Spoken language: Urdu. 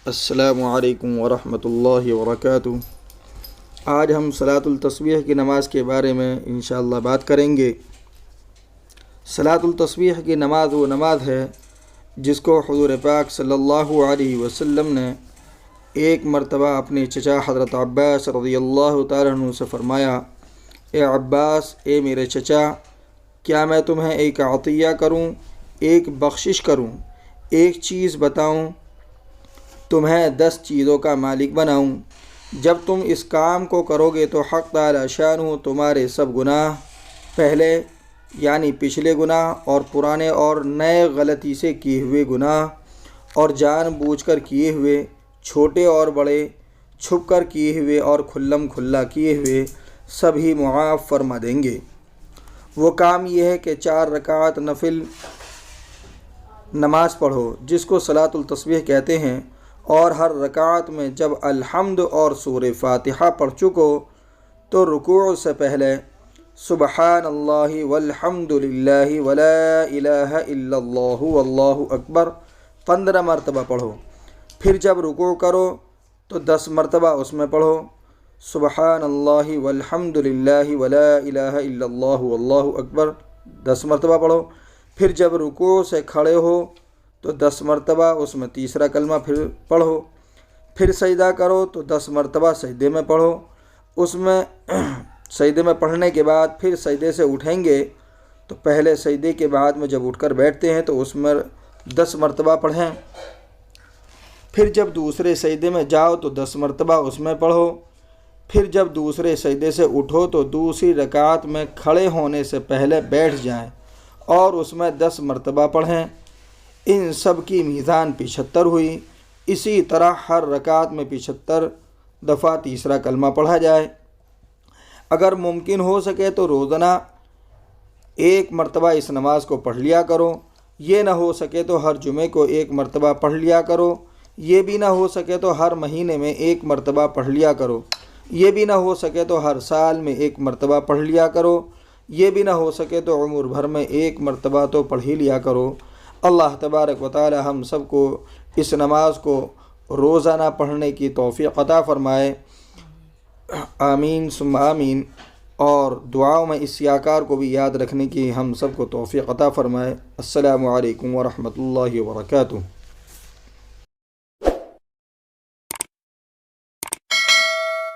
السلام علیکم ورحمۃ اللہ وبرکاتہ۔ آج ہم صلاۃ التسبیح کی نماز کے بارے میں انشاءاللہ بات کریں گے۔ صلاۃ التسبیح کی نماز وہ نماز ہے جس کو حضور پاک صلی اللہ علیہ وسلم نے ایک مرتبہ اپنے چچا حضرت عباس رضی اللہ تعالیٰ عنہ سے فرمایا، اے عباس، اے میرے چچا، کیا میں تمہیں ایک عطیہ کروں، ایک بخشش کروں، ایک چیز بتاؤں، تمہیں 10 چیزوں کا مالک بناؤں؟ جب تم اس کام کو کرو گے تو حق تعالی شانہ تمہارے سب گناہ، پہلے یعنی پچھلے گناہ اور پرانے اور نئے غلطی سے کیے ہوئے گناہ اور جان بوجھ کر کیے ہوئے، چھوٹے اور بڑے، چھپ کر کیے ہوئے اور کھلم کھلا کیے ہوئے، سبھی معاف فرما دیں گے۔ وہ کام یہ ہے کہ 4 رکعت نفل نماز پڑھو جس کو صلاۃ التسبیح کہتے ہیں، اور ہر رکعت میں جب الحمد اور سورہ فاتحہ پڑھ چکو تو رکوع سے پہلے سبحان اللہ والحمد للہ ولا الہ الا اللہ واللہ اکبر 15 مرتبہ پڑھو۔ پھر جب رکوع کرو تو 10 مرتبہ اس میں پڑھو سبحان اللہ والحمد للہ ولا الہ الا اللہ واللہ اکبر 10 مرتبہ پڑھو۔ پھر جب رکوع سے کھڑے ہو تو 10 مرتبہ اس میں تیسرا کلمہ پھر پڑھو۔ پھر سجدہ کرو تو 10 مرتبہ سجدے میں پڑھو۔ اس میں سجدے میں پڑھنے کے بعد پھر سجدے سے اٹھیں گے تو پہلے سجدے کے بعد میں جب اٹھ کر بیٹھتے ہیں تو اس میں 10 مرتبہ پڑھیں۔ پھر جب دوسرے سجدے میں جاؤ تو 10 مرتبہ اس میں پڑھو۔ پھر جب دوسرے سجدے سے اٹھو تو دوسری رکعت میں کھڑے ہونے سے پہلے بیٹھ جائیں اور اس میں 10 مرتبہ پڑھیں۔ ان سب کی میزان 75 ہوئی۔ اسی طرح ہر رکعت میں 75 دفعہ تیسرا کلمہ پڑھا جائے۔ اگر ممکن ہو سکے تو روزانہ 1 مرتبہ اس نماز کو پڑھ لیا کرو۔ یہ نہ ہو سکے تو ہر جمعے کو 1 مرتبہ پڑھ لیا کرو۔ یہ بھی نہ ہو سکے تو ہر مہینے میں 1 مرتبہ پڑھ لیا کرو۔ یہ بھی نہ ہو سکے تو ہر سال میں 1 مرتبہ پڑھ لیا کرو۔ یہ بھی نہ ہو سکے تو عمر بھر میں 1 مرتبہ تو پڑھ ہی لیا کرو۔ اللہ تبارک و تعالی ہم سب کو اس نماز کو روزانہ پڑھنے کی توفیق عطا فرمائے، آمین ثم آمین۔ اور دعاؤں میں اس سیاکار کو بھی یاد رکھنے کی ہم سب کو توفیق عطا فرمائے۔ السلام علیکم ورحمۃ اللہ وبرکاتہ۔